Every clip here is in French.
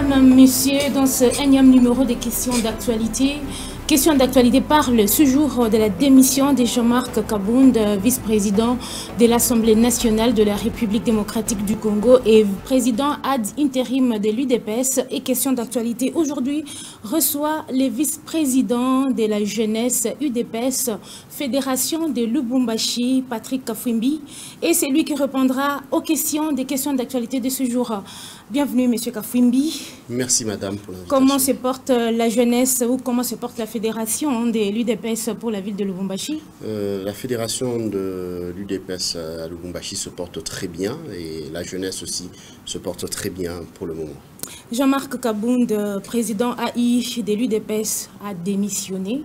Mesdames, Messieurs, dans ce énième numéro des questions d'actualité, Question d'actualité parle ce jour de la démission de Jean-Marc Kabound, vice-président de l'Assemblée nationale de la République démocratique du Congo et président ad intérim de l'UDPS. Et question d'actualité aujourd'hui reçoit le vice-président de la jeunesse UDPS, Fédération de Lubumbashi, Patrick Kafwimbi. Et c'est lui qui répondra aux questions des questions d'actualité de ce jour. Bienvenue, Monsieur Kafwimbi. Merci, Madame, pour l'invitation. Comment se porte la jeunesse ou comment se porte la fédération de l'UDPS pour la ville de Lubumbashi? La fédération de l'UDPS à Lubumbashi se porte très bien et la jeunesse aussi se porte très bien pour le moment. Jean-Marc Kabound, président AI de l'UDPS, a démissionné.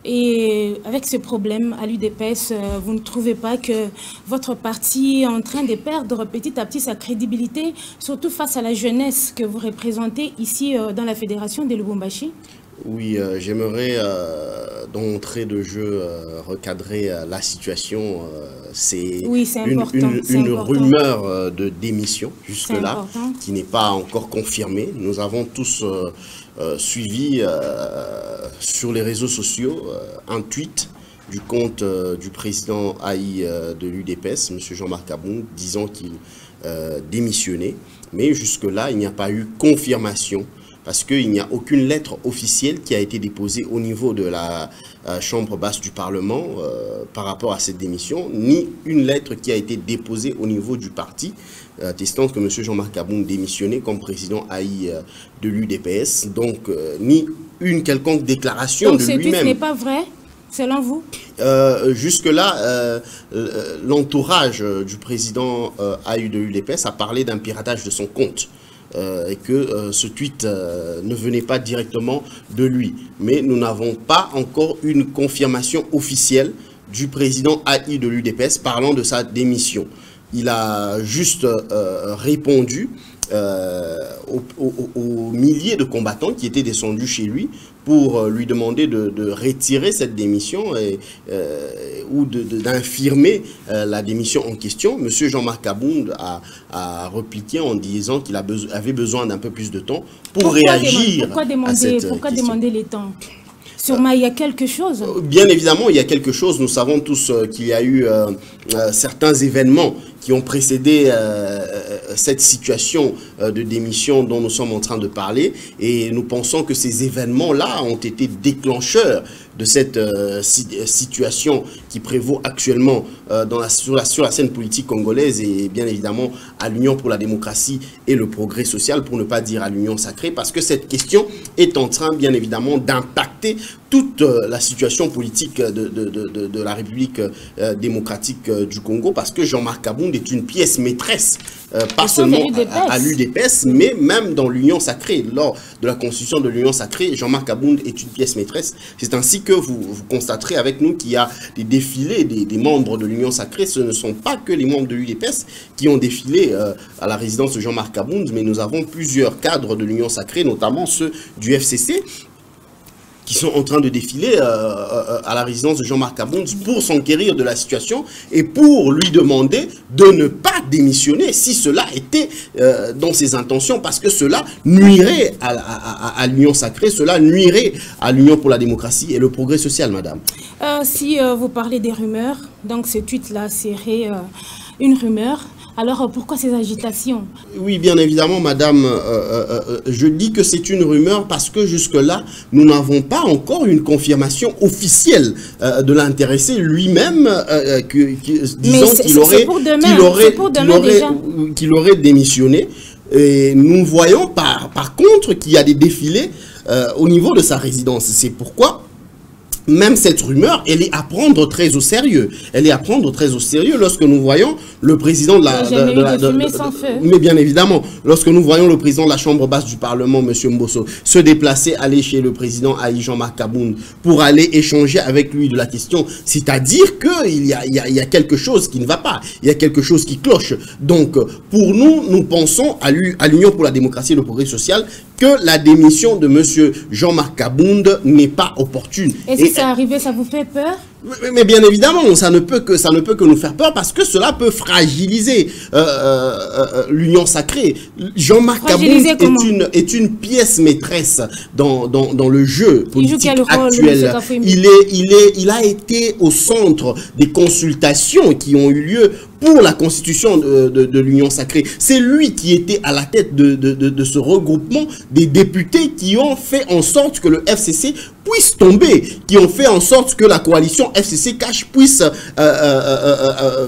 Et avec ce problème à l'UDPS, vous ne trouvez pas que votre parti est en train de perdre petit à petit sa crédibilité, surtout face à la jeunesse que vous représentez ici dans la fédération de Lubumbashi? Oui, j'aimerais d'entrée de jeu recadrer la situation. C'est une rumeur de démission jusque-là qui n'est pas encore confirmée. Nous avons tous suivi sur les réseaux sociaux un tweet du compte du président AI de l'UDPS, M. Jean-Marc Kabound, disant qu'il démissionnait. Mais jusque-là, il n'y a pas eu confirmation parce qu'il n'y a aucune lettre officielle qui a été déposée au niveau de la chambre basse du Parlement par rapport à cette démission, ni une lettre qui a été déposée au niveau du parti, attestant que M. Jean-Marc Kabound démissionnait comme président AI de l'UDPS, donc ni une quelconque déclaration de lui-même. Donc ce n'est pas vrai, selon vous? Jusque-là, l'entourage du président AI de l'UDPS a parlé d'un piratage de son compte. Et que ce tweet ne venait pas directement de lui. Mais nous n'avons pas encore une confirmation officielle du président AI de l'UDPS parlant de sa démission. Il a juste répondu aux milliers de combattants qui étaient descendus chez lui pour lui demander de retirer cette démission ou d'infirmer la démission en question. Monsieur Jean-Marc Kabound a répliqué en disant qu'il avait besoin d'un peu plus de temps pour réagir à cette question. Pourquoi demander les temps? Sûrement, il y a quelque chose. Bien évidemment, il y a quelque chose. Nous savons tous qu'il y a eu certains événements qui ont précédé cette situation de démission dont nous sommes en train de parler. Et nous pensons que ces événements-là ont été déclencheurs de cette situation qui prévaut actuellement sur la scène politique congolaise et bien évidemment à l'Union pour la démocratie et le progrès social, pour ne pas dire à l'Union sacrée, parce que cette question est en train bien évidemment d'impacter toute la situation politique de la République démocratique du Congo, parce que Jean-Marc Kabound est une pièce maîtresse, pas seulement à l'UDPS, mais même dans l'Union sacrée. Lors de la constitution de l'Union sacrée, Jean-Marc Kabound est une pièce maîtresse. C'est ainsi que vous constaterez avec nous qu'il y a des défilés des membres de l'Union sacrée. Ce ne sont pas que les membres de l'UDPS qui ont défilé à la résidence de Jean-Marc Kabound, mais nous avons plusieurs cadres de l'Union sacrée, notamment ceux du FCC, qui sont en train de défiler à la résidence de Jean-Marc Kabound pour s'enquérir de la situation et pour lui demander de ne pas démissionner si cela était dans ses intentions, parce que cela nuirait à l'Union sacrée, cela nuirait à l'Union pour la démocratie et le progrès social, madame. Si vous parlez des rumeurs, donc ce tweet-là serait une rumeur. Alors, pourquoi ces agitations? Oui, bien évidemment, madame, je dis que c'est une rumeur parce que jusque-là, nous n'avons pas encore une confirmation officielle de l'intéressé lui-même, disant qu'il aurait démissionné. Et nous voyons par contre qu'il y a des défilés au niveau de sa résidence. C'est pourquoi même cette rumeur, elle est à prendre très au sérieux. Elle est à prendre très au sérieux lorsque nous voyons le président de la... Mais bien évidemment, lorsque nous voyons le président de la chambre basse du Parlement, M. Mbosso, se déplacer, aller chez le président AI Jean-Marc Kabound pour aller échanger avec lui de la question, c'est-à-dire qu'il y a quelque chose qui ne va pas, il y a quelque chose qui cloche. Donc, pour nous, nous pensons à l'Union pour la démocratie et le progrès social que la démission de M. Jean-Marc Kabound n'est pas opportune. Et si ça arrivait, ça vous fait peur? Mais bien évidemment, ça ne peut que nous faire peur parce que cela peut fragiliser l'Union sacrée. Jean-Marc Kabound est une pièce maîtresse dans le jeu politique actuel. Il a été au centre des consultations qui ont eu lieu pour la constitution de l'Union sacrée. C'est lui qui était à la tête de ce regroupement des députés qui ont fait en sorte que le FCC puisse tomber, qui ont fait en sorte que la coalition FCC Cash puisse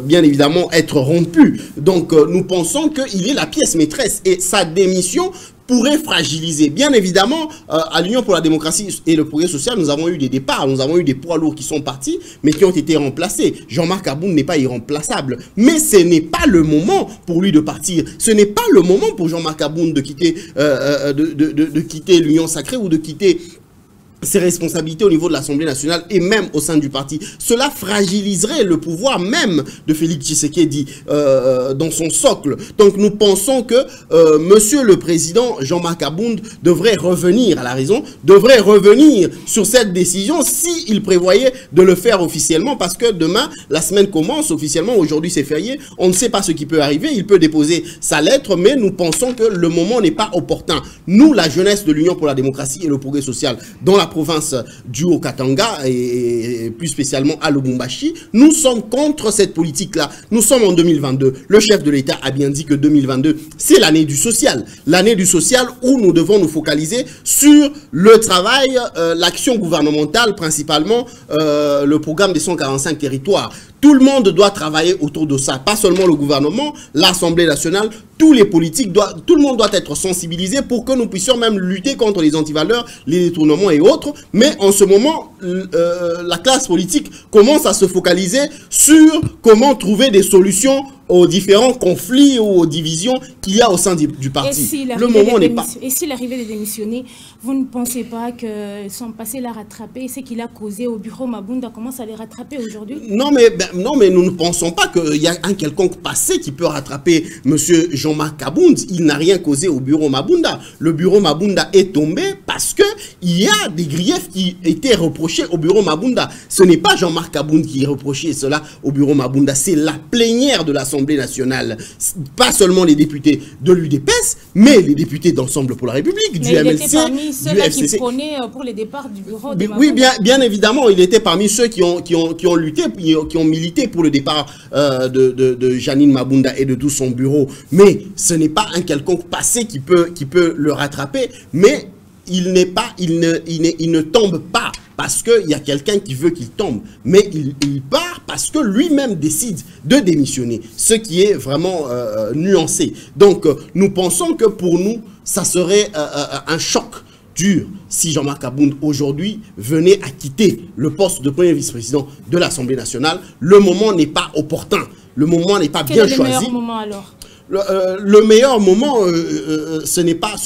bien évidemment être rompue. Donc nous pensons qu'il est la pièce maîtresse et sa démission pourrait fragiliser. Bien évidemment, à l'Union pour la démocratie et le progrès social, nous avons eu des départs, nous avons eu des poids lourds qui sont partis, mais qui ont été remplacés. Jean-Marc Kabound n'est pas irremplaçable, mais ce n'est pas le moment pour lui de partir. Ce n'est pas le moment pour Jean-Marc Kabound de quitter, quitter l'Union sacrée ou de quitter ses responsabilités au niveau de l'Assemblée nationale et même au sein du parti. Cela fragiliserait le pouvoir même de Félix Tshisekedi dans son socle. Donc nous pensons que Monsieur le Président Jean-Marc Kabound devrait revenir à la raison, devrait revenir sur cette décision s'il prévoyait de le faire officiellement, parce que demain, la semaine commence officiellement, aujourd'hui c'est férié, on ne sait pas ce qui peut arriver, il peut déposer sa lettre, mais nous pensons que le moment n'est pas opportun. Nous, la jeunesse de l'Union pour la démocratie et le progrès social, dans la province du Haut-Katanga et plus spécialement à Lubumbashi, nous sommes contre cette politique-là. Nous sommes en 2022. Le chef de l'État a bien dit que 2022, c'est l'année du social. L'année du social où nous devons nous focaliser sur le travail, l'action gouvernementale, principalement le programme des 145 territoires. Tout le monde doit travailler autour de ça, pas seulement le gouvernement, l'Assemblée nationale, tous les politiques, tout le monde doit être sensibilisé pour que nous puissions même lutter contre les antivaleurs, les détournements et autres. Mais en ce moment, la classe politique commence à se focaliser sur comment trouver des solutions aux différents conflits ou aux divisions qu'il y a au sein du parti. Le moment n'est pas... Et s'il arrivait de démissionner, vous ne pensez pas que son passé l'a rattrapé, ce qu'il a causé au bureau Mabunda commence à les rattraper aujourd'hui? Non, mais nous ne pensons pas qu'il y a un quelconque passé qui peut rattraper M. Jean-Marc Kabound. Il n'a rien causé au bureau Mabunda. Le bureau Mabunda est tombé parce qu'il y a des griefs qui étaient reprochés au bureau Mabunda. Ce n'est pas Jean-Marc Kabound qui reprochait cela au bureau Mabunda, c'est la plénière de l'Assemblée nationale. Pas seulement les députés de l'UDPS, mais les députés d'Ensemble pour la République, du MLC, du FCC. Qui prônaient pour les départs du bureau de Oui, bien évidemment, il était parmi ceux qui ont lutté, qui ont milité pour le départ de Janine Mabunda et de tout son bureau. Mais ce n'est pas un quelconque passé qui peut le rattraper, mais il ne tombe pas parce qu'il y a quelqu'un qui veut qu'il tombe, mais il part parce que lui-même décide de démissionner, ce qui est vraiment nuancé. Donc nous pensons que pour nous, ça serait un choc dur si Jean-Marc Kabound aujourd'hui venait à quitter le poste de premier vice-président de l'Assemblée nationale. Le moment n'est pas opportun, le moment n'est pas bien choisi. Quel est le meilleur moment alors? Le meilleur moment, ce n'est pas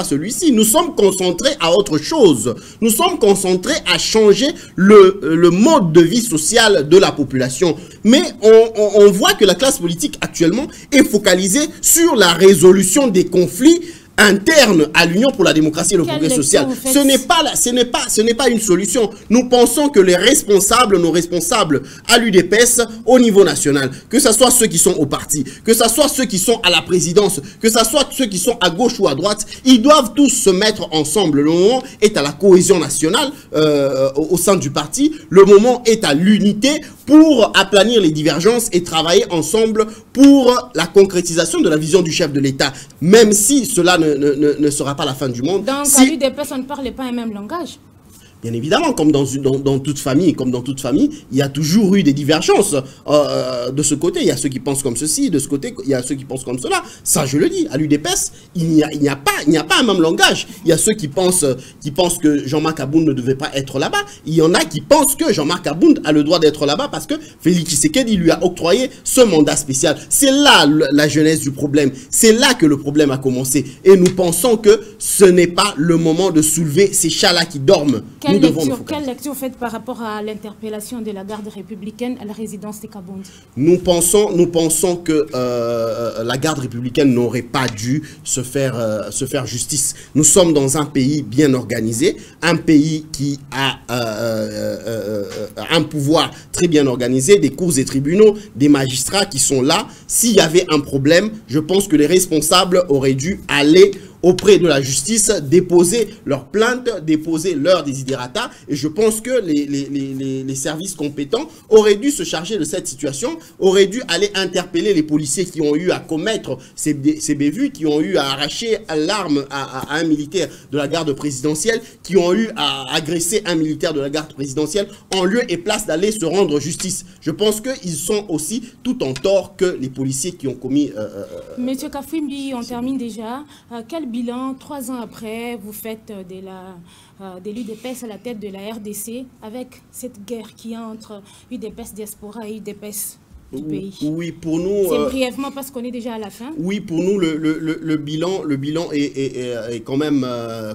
celui-ci. Nous sommes concentrés à autre chose. Nous sommes concentrés à changer le mode de vie social de la population. Mais on voit que la classe politique actuellement est focalisée sur la résolution des conflits interne à l'Union pour la démocratie et le progrès social. Ce n'est pas une solution. Nous pensons que les responsables, nos responsables à l'UDPS au niveau national, que ce soit ceux qui sont au parti, que ce soit ceux qui sont à la présidence, que ce soit ceux qui sont à gauche ou à droite, ils doivent tous se mettre ensemble. Le moment est à la cohésion nationale au sein du parti. Le moment est à l'unité pour aplanir les divergences et travailler ensemble pour la concrétisation de la vision du chef de l'État. Même si cela ne sera pas la fin du monde. Donc, à l'UDPS, on ne parle pas un même langage? Bien évidemment, comme dans toute famille, il y a toujours eu des divergences. De ce côté, il y a ceux qui pensent comme ceci, de ce côté, il y a ceux qui pensent comme cela. Ça, je le dis, à l'UDPS, il n'y a pas un même langage. Il y a ceux qui pensent que Jean-Marc Kabound ne devait pas être là-bas. Il y en a qui pensent que Jean-Marc Kabound a le droit d'être là-bas parce que Félix Tshisekedi lui a octroyé ce mandat spécial. C'est là la genèse du problème. C'est là que le problème a commencé. Et nous pensons que ce n'est pas le moment de soulever ces chats-là qui dorment. Nous devons nous focaliser. Quelle lecture faites par rapport à l'interpellation de la garde républicaine à la résidence de Kabound? Nous pensons que la garde républicaine n'aurait pas dû se faire justice. Nous sommes dans un pays bien organisé, un pays qui a un pouvoir très bien organisé, des cours et tribunaux, des magistrats qui sont là. S'il y avait un problème, je pense que les responsables auraient dû aller auprès de la justice, déposer leur plainte, déposer leur desiderata. Et je pense que les services compétents auraient dû se charger de cette situation, auraient dû aller interpeller les policiers qui ont eu à commettre ces bévues, qui ont eu à arracher l'arme à un militaire de la garde présidentielle, qui ont eu à agresser un militaire de la garde présidentielle, en lieu et place d'aller se rendre justice. Je pense qu'ils sont aussi tout en tort que les policiers qui ont commis... Monsieur Kafouimbi, on termine déjà. Quel bilan, 3 ans après, vous faites de l'UDPS à la tête de la RDC avec cette guerre qui est entre UDPS Diaspora et UDPS du pays? Oui, pour nous... C'est brièvement parce qu'on est déjà à la fin. Oui, pour nous, le bilan est quand même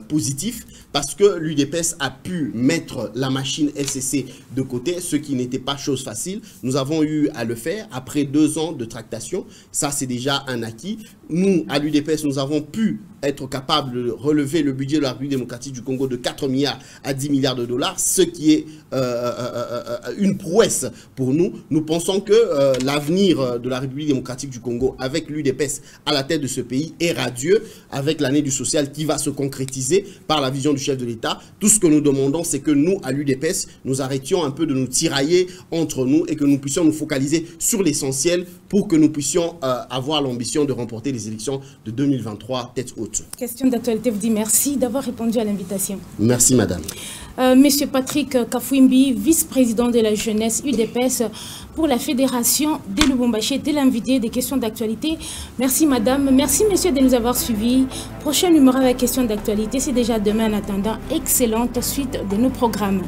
positif parce que l'UDPS a pu mettre la machine SCC de côté, ce qui n'était pas chose facile. Nous avons eu à le faire après 2 ans de tractation. Ça, c'est déjà un acquis. Nous, à l'UDPS, nous avons pu être capables de relever le budget de la République démocratique du Congo de 4 milliards à 10 milliards de dollars, ce qui est une prouesse pour nous. Nous pensons que l'avenir de la République démocratique du Congo avec l'UDPS à la tête de ce pays est radieux, avec l'année du social qui va se concrétiser par la vision du chef de l'État. Tout ce que nous demandons, c'est que nous, à l'UDPS, nous arrêtions un peu de nous tirailler entre nous et que nous puissions nous focaliser sur l'essentiel pour que nous puissions avoir l'ambition de remporter les élections de 2023 tête haute. Question d'actualité vous dit merci d'avoir répondu à l'invitation. Merci madame. Monsieur Patrick Kafouimbi, vice-président de la jeunesse UDPS pour la Fédération de Lubumbashi, était l'invité des questions d'actualité. Merci madame, merci messieurs de nous avoir suivis. Prochain numéro avec questions d'actualité, c'est déjà demain en attendant. Excellente suite de nos programmes.